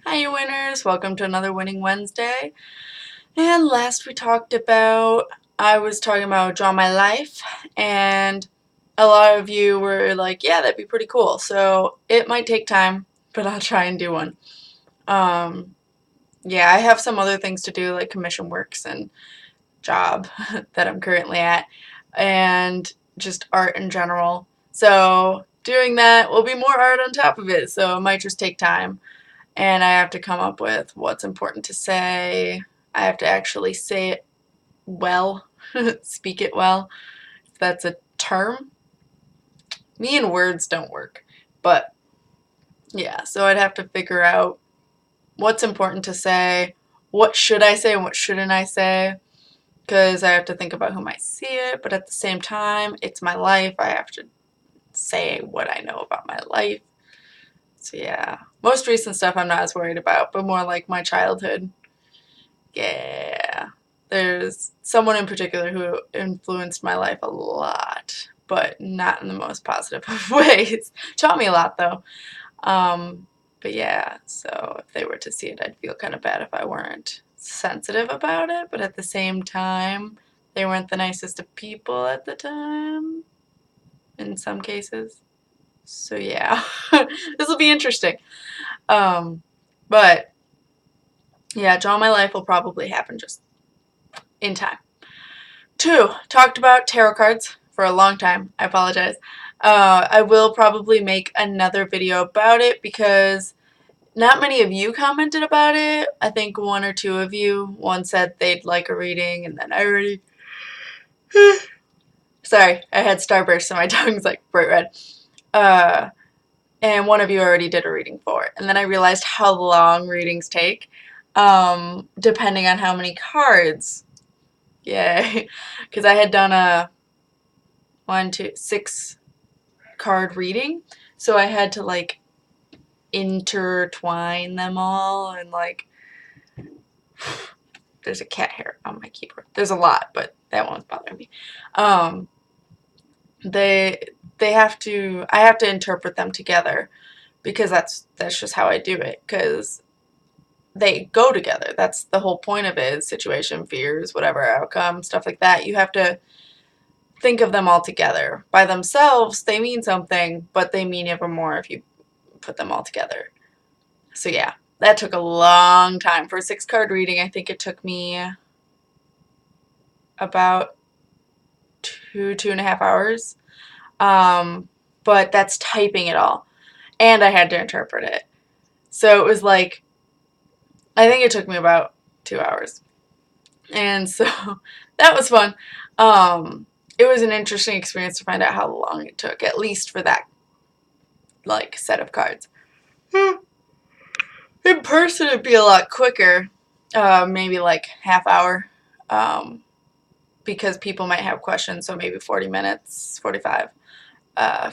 Hi, you winners! Welcome to another Winning Wednesday. And last we talked about, I was talking about Draw My Life, and a lot of you were like, yeah, that'd be pretty cool. So it might take time, but I'll try and do one. Um, yeah, I have some other things to do, like commission works and job that I'm currently at, and just art in general. So doing that will be more art on top of it, so it might just take time. And I have to come up with what's important to say. I have to actually say it well, speak it well, if that's a term. Me and words don't work. But yeah, so I'd have to figure out what's important to say, what should I say and what shouldn't I say, because I have to think about who might see it, but at the same time, it's my life. I have to say what I know about my life. So yeah, most recent stuff I'm not as worried about, but more like my childhood. Yeah, there's someone in particular who influenced my life a lot, but not in the most positive of ways. Taught me a lot though. Um, but yeah, so if they were to see it, I'd feel kind of bad if I weren't sensitive about it, but at the same time, they weren't the nicest of people at the time, in some cases. So yeah, this will be interesting. Um, but yeah, Draw My Life will probably happen just in time. Two, talked about tarot cards for a long time. I apologize. I will probably make another video about it because not many of you commented about it. I think one or two of you. One said they'd like a reading, and then I already. Sorry, I had starburst, so my tongue's like bright red. Uh, and one of you already did a reading for it. And then I realized how long readings take, depending on how many cards. Yay. Because I had done a 6 card reading, so I had to like intertwine them all and like there's a cat hair on my keyboard. There's a lot, but that one's bothering me. Um, they have to I have to interpret them together because that's just how I do it because they go together. That's the whole point of it, is situation, fears, whatever outcome, stuff like that. You have to think of them all together. By themselves, they mean something, but they mean even more if you put them all together. So yeah, that took a long time. For a 6 card reading, I think it took me about 2.5 hours. But that's typing it all. And I had to interpret it. So it was like, I think it took me about 2 hours. And so that was fun. It was an interesting experience to find out how long it took, at least for that like set of cards. In person, it'd be a lot quicker, maybe like half hour, because people might have questions, so maybe 40 minutes, 45,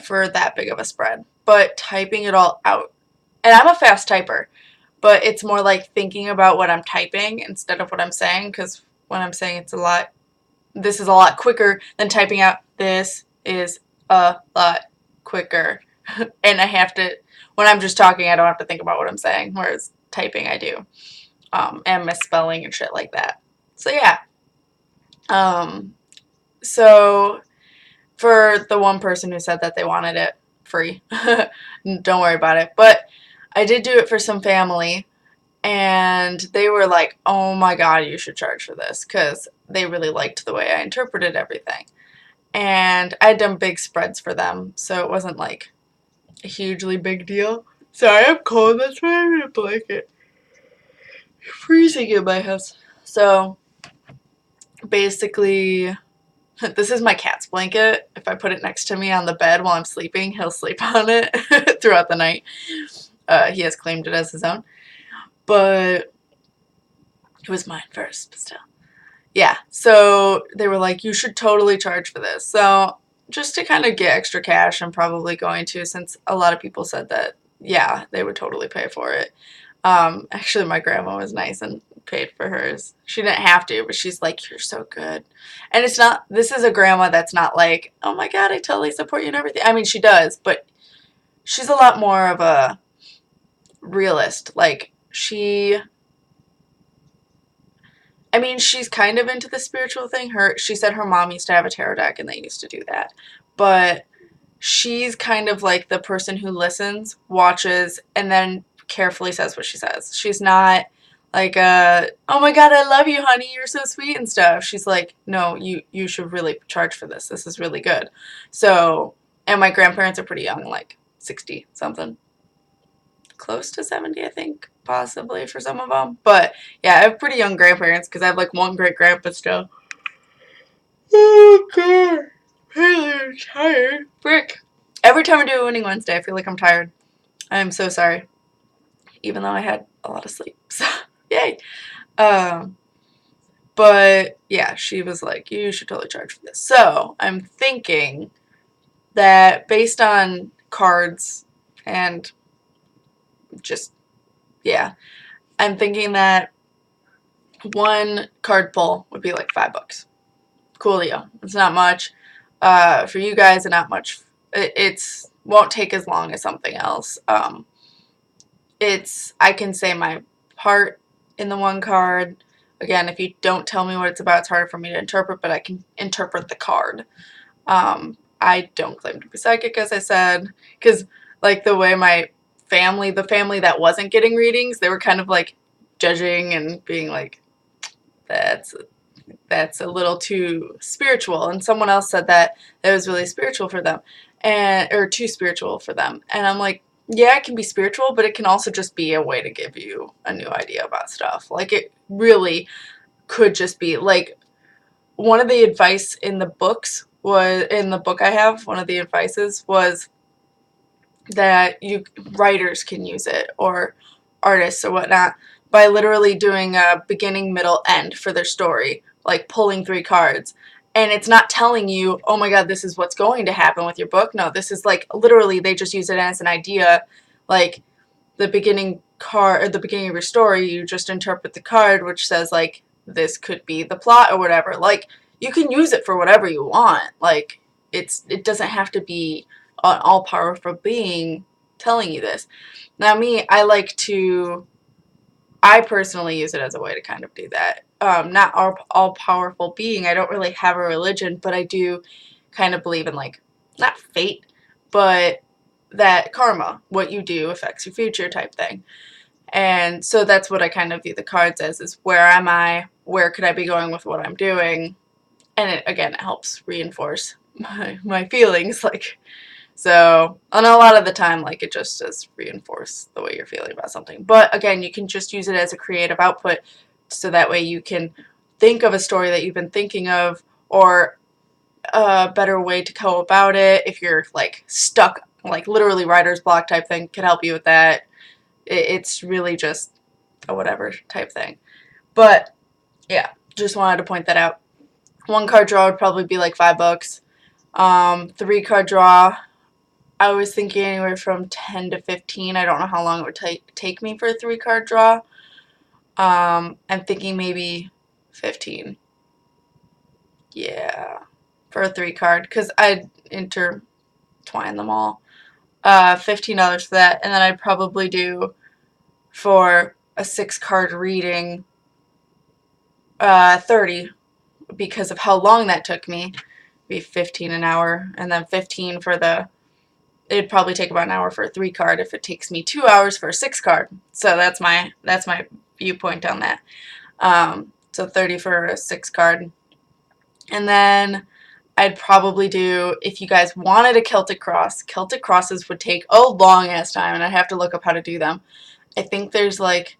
for that big of a spread. But typing it all out, and I'm a fast typer, but it's more like thinking about what I'm typing instead of what I'm saying, because when I'm saying this is a lot quicker than typing out, this is a lot quicker. And I have to, when I'm just talking, I don't have to think about what I'm saying, whereas typing I do, and misspelling and shit like that. So yeah. Um, so for the one person who said that they wanted it free, don't worry about it. But I did do it for some family, and they were like, oh my god, you should charge for this, because they really liked the way I interpreted everything. And I'd done big spreads for them, so it wasn't like a hugely big deal. Sorry, I'm cold. That's why I'm in a blanket. Freezing in my house. So basically, this is my cat's blanket. If I put it next to me on the bed while I'm sleeping, he'll sleep on it throughout the night. He has claimed it as his own. But it was mine first, but still. Yeah, so they were like, you should totally charge for this. So just to kind of get extra cash, I'm probably going to, since a lot of people said that, yeah, they would totally pay for it. Actually, my grandma was nice and paid for hers. She didn't have to, but she's like, you're so good. And it's not, this is a grandma that's not like, oh my god, I totally support you and everything. I mean, she does, but she's a lot more of a realist. Like, she, I mean, she's kind of into the spiritual thing. She said her mom used to have a tarot deck and they used to do that. But she's kind of like the person who listens, watches, and then carefully says what she says. She's not like oh my god, I love you, honey, you're so sweet and stuff. She's like, no, you should really charge for this. This is really good. So, and my grandparents are pretty young, like 60 something. Close to 70, I think, possibly for some of them. But yeah, I have pretty young grandparents because I have like one great grandpa still. Oh god, I'm tired. Frick. Every time I do a winning Wednesday, I feel like I'm tired. I'm so sorry. Even though I had a lot of sleep. So, yay. But yeah, she was like, you should totally charge for this. So I'm thinking that based on cards and just, yeah, I'm thinking that one card pull would be like $5. Coolio. It's not much for you guys and not much. It's won't take as long as something else. I can say my part in the one card. Again, if you don't tell me what it's about, it's harder for me to interpret, but I can interpret the card. I don't claim to be psychic, as I said, because like the way the family that wasn't getting readings, they were kind of like judging and being like, that's a little too spiritual. And someone else said that it was really spiritual for them, or too spiritual for them. And I'm like, yeah, it can be spiritual, but it can also just be a way to give you a new idea about stuff. Like, it really could just be like, one of the advice in the book I have, one of the advices was that writers can use it, or artists or whatnot, by literally doing a beginning, middle, end for their story, like pulling 3 cards. And it's not telling you, oh my god, this is what's going to happen with your book. No, this is like literally they just use it as an idea. Like the beginning card, or the beginning of your story, you just interpret the card, which says like, this could be the plot or whatever. Like, you can use it for whatever you want. Like, it doesn't have to be an all-powerful being telling you this. Now me, I personally use it as a way to kind of do that. Not all-powerful being. I don't really have a religion, but I do kind of believe in, like, not fate, but that karma, what you do affects your future type thing. And so that's what I kind of view the cards as, is where am I? Where could I be going with what I'm doing? And it helps reinforce my feelings, like, so, and a lot of the time, like, it just does reinforce the way you're feeling about something. But again, you can just use it as a creative output, so that way you can think of a story that you've been thinking of, or a better way to go about it. If you're like stuck, like literally writer's block type thing, can help you with that. It's really just a whatever type thing. But yeah, just wanted to point that out. 1 card draw would probably be like $5. 3 card draw, I was thinking anywhere from 10 to 15. I don't know how long it would take me for a 3 card draw. I'm thinking maybe 15. Yeah, for a 3 card, because I'd intertwine them all. $15 for that, and then I'd probably do, for a 6 card reading, 30, because of how long that took me. It'd be 15 an hour, and then 15 for it'd probably take about an hour for a 3 card if it takes me 2 hours for a 6 card. So that's my viewpoint on that. So 30 for a 6 card. And then I'd probably do, if you guys wanted a Celtic cross, Celtic crosses would take a long ass time, and I'd have to look up how to do them. I think there's like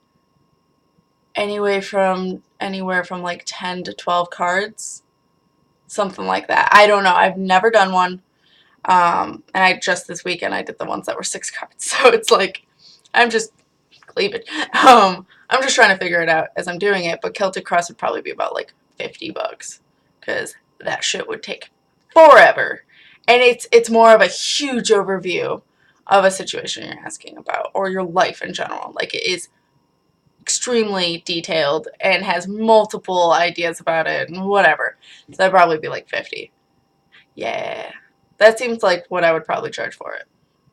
anywhere from like 10 to 12 cards, something like that. I don't know. I've never done one. And just this weekend I did the ones that were 6 cards. So it's like, I'm just cleavage. I'm just trying to figure it out as I'm doing it. But Celtic Cross would probably be about like $50, because that shit would take forever. And it's more of a huge overview of a situation you're asking about, or your life in general. Like, it is extremely detailed and has multiple ideas about it and whatever. So that'd probably be like 50. Yeah. That seems like what I would probably charge for it.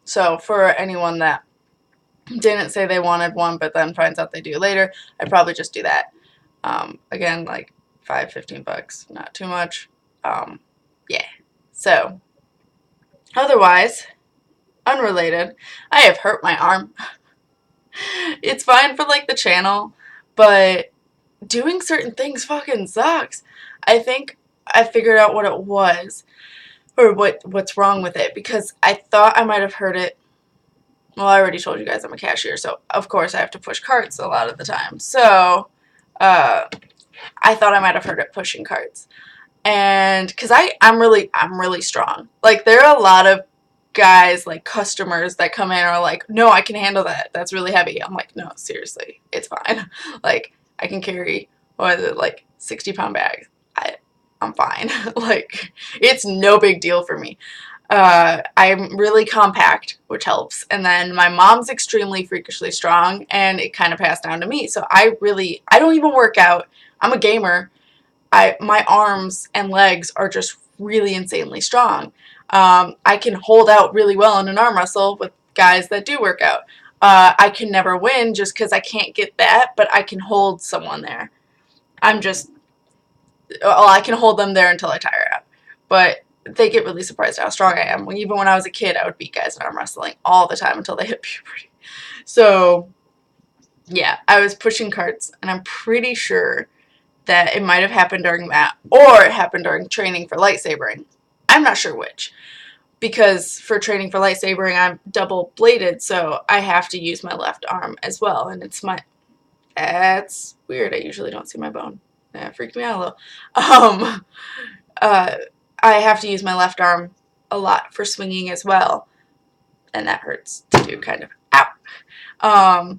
So for anyone that didn't say they wanted one, but then finds out they do later, I'd probably just do that. Again, like $15, not too much. Yeah. So, otherwise, unrelated, I have hurt my arm. It's fine for like the channel, but doing certain things fucking sucks. I think I figured out what it was, or what's wrong with it, because I thought I might have hurt it. Well, I already told you guys I'm a cashier, so of course I have to push carts a lot of the time. So, I thought I might have hurt it pushing carts. And because I'm really strong. Like, there are a lot of guys, like customers that come in are like, no, I can handle that. That's really heavy. I'm like, no, seriously, it's fine. Like, I can carry, what is it, like 60-pound bags. I'm fine. Like, it's no big deal for me. I'm really compact, which helps. And then my mom's extremely freakishly strong, and it kind of passed down to me. So I don't even work out. I'm a gamer. My arms and legs are just really insanely strong. I can hold out really well in an arm wrestle with guys that do work out. I can never win just because I can't get that, but I can hold someone there. I can hold them there until I tire out. But they get really surprised how strong I am. Even when I was a kid, I would beat guys in arm wrestling all the time until they hit puberty. So, yeah, I was pushing carts, and I'm pretty sure that it might have happened during that, or it happened during training for lightsabering. I'm not sure which, because for training for lightsabering, I'm double bladed, so I have to use my left arm as well, and that's weird. I usually don't see my bone. That freaked me out a little. I have to use my left arm a lot for swinging as well, and that hurts to do, kind of. Ow.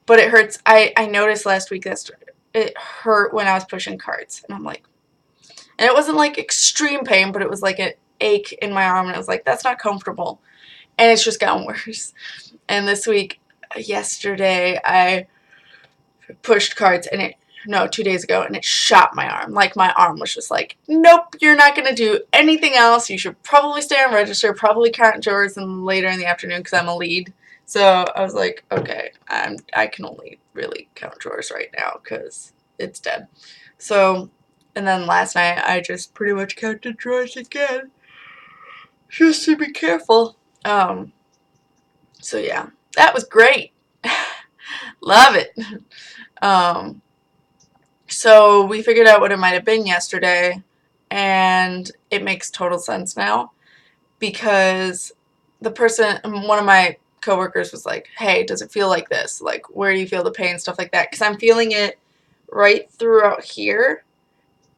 But it hurts. I noticed last week that it hurt when I was pushing carts, and I'm like, and it wasn't like extreme pain, but it was like an ache in my arm, and it was like, that's not comfortable, and it's just gotten worse. And this week, yesterday, I pushed carts, and 2 days ago, and it shot my arm. Like, my arm was just like, nope, you're not going to do anything else. You should probably stay on register, probably count drawers later in the afternoon, because I'm a lead. So I was like, okay, I can only really count drawers right now because it's dead. So, and then last night I just pretty much counted drawers again, just to be careful. So yeah, that was great. Love it. So we figured out what it might have been yesterday, and it makes total sense now, because one of my coworkers was like, hey, does it feel like this? Like, where do you feel the pain? Stuff like that. Because I'm feeling it right throughout here,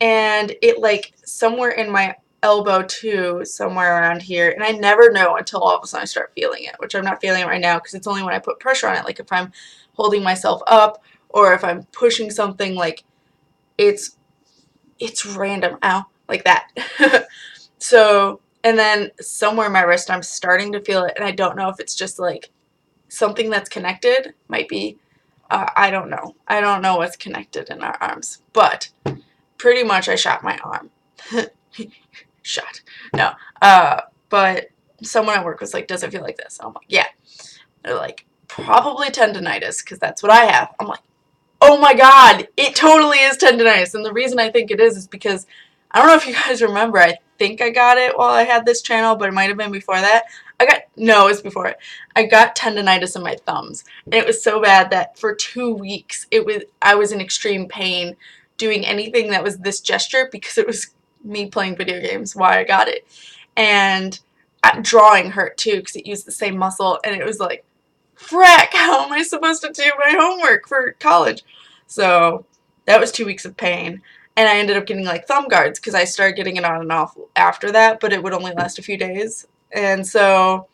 and it, like, somewhere in my elbow too, somewhere around here, and I never know until all of a sudden I start feeling it, which I'm not feeling it right now, because it's only when I put pressure on it. Like, if I'm holding myself up, or if I'm pushing something, like, it's random. Ow. Like that. So, and then somewhere in my wrist, I'm starting to feel it, and I don't know if it's just, like, something that's connected. Might be. I don't know. I don't know what's connected in our arms. But pretty much I shot my arm. Shot. No. But someone at work was like, does it feel like this? And I'm like, yeah. They're like, probably tendonitis, because that's what I have. I'm like, oh my god, it totally is tendonitis. And the reason I think it is because, I don't know if you guys remember, I think I got it while I had this channel, but it might have been before that. No, it was before it. I got tendonitis in my thumbs, and it was so bad that for 2 weeks, I was in extreme pain doing anything that was this gesture, because it was me playing video games while I got it. And drawing hurt too, because it used the same muscle, and it was like, frack, how am I supposed to do my homework for college? So that was 2 weeks of pain, and I ended up getting, like, thumb guards, because I started getting it on and off after that, but it would only last a few days. And so,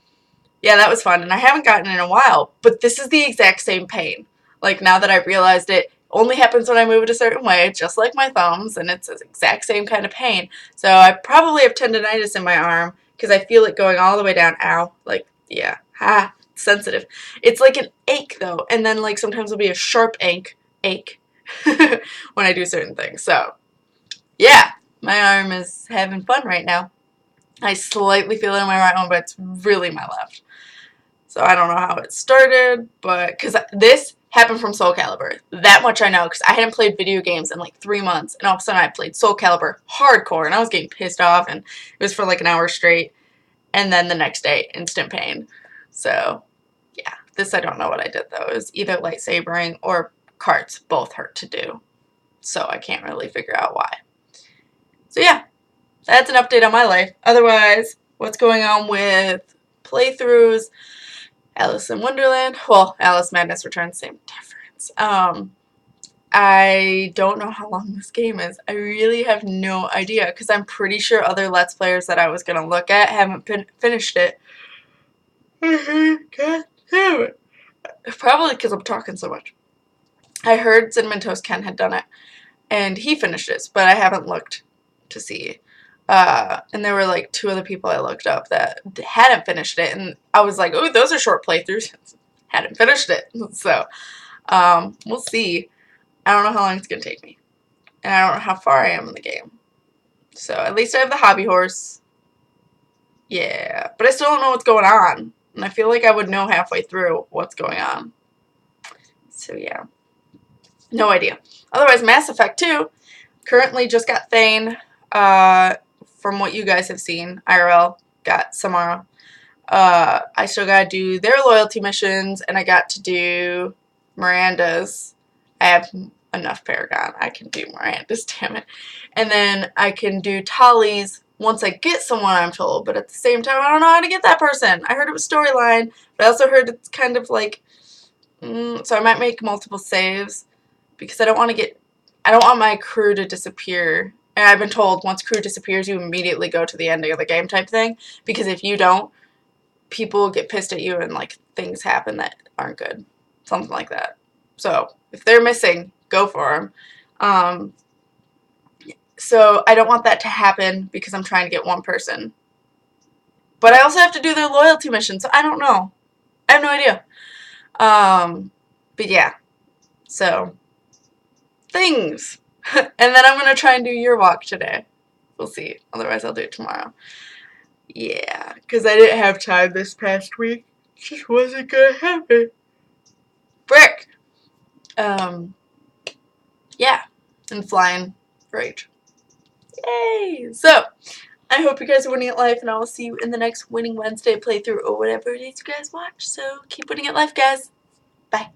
yeah, that was fun, and I haven't gotten it in a while, but this is the exact same pain. Like, now that I've realized it only happens when I move it a certain way, just like my thumbs, and it's the exact same kind of pain. So I probably have tendonitis in my arm, because I feel it going all the way down. Ow. Like, yeah. Ha. Sensitive. It's like an ache, though, and then, like, sometimes it'll be a sharp ache when I do certain things. So, yeah, my arm is having fun right now. I slightly feel it in my right arm, but it's really my left. So I don't know how it started, but because this happened from Soul Calibur. That much I know, because I hadn't played video games in like 3 months, and all of a sudden I played Soul Calibur hardcore, and I was getting pissed off, and it was for like an hour straight, and then the next day, instant pain. So, yeah, this I don't know what I did though. It was either lightsabering or cards. Both hurt to do, so I can't really figure out why. So yeah, that's an update on my life. Otherwise, what's going on with playthroughs? Alice in Wonderland. Well, Alice Madness Returns, same difference. I don't know how long this game is. I really have no idea, because I'm pretty sure other Let's Players that I was going to look at haven't finished it. God damn it. Probably because I'm talking so much. I heard Cinnamon Toast Ken had done it, and he finished it, but I haven't looked to see. And there were like 2 other people I looked up that hadn't finished it, and I was like, oh, those are short playthroughs. Hadn't finished it. So, we'll see. I don't know how long it's going to take me. And I don't know how far I am in the game. So, at least I have the hobby horse. Yeah. But I still don't know what's going on. And I feel like I would know halfway through what's going on. So, yeah. No idea. Otherwise, Mass Effect 2 currently just got Thane. From what you guys have seen, IRL got Samara. I still gotta do their loyalty missions, and I got to do Miranda's. I have enough Paragon. I can do Miranda's, damn it. And then I can do Tali's once I get someone, I'm told. But at the same time, I don't know how to get that person. I heard it was storyline, but I also heard it's kind of like... so I might make multiple saves, because I don't want my crew to disappear. And I've been told once crew disappears, you immediately go to the ending of the game type thing. Because if you don't, people get pissed at you and like things happen that aren't good. Something like that. So if they're missing, go for them. So I don't want that to happen because I'm trying to get one person. But I also have to do their loyalty mission, so I don't know. I have no idea. But yeah. So, things. And then I'm going to try and do your walk today. We'll see. Otherwise, I'll do it tomorrow. Yeah, because I didn't have time this past week. It just wasn't going to happen. Frick! Yeah. And flying. Great. Yay! So, I hope you guys are winning at life, and I will see you in the next Winning Wednesday playthrough or whatever it is you guys watch. So, keep winning at life, guys. Bye.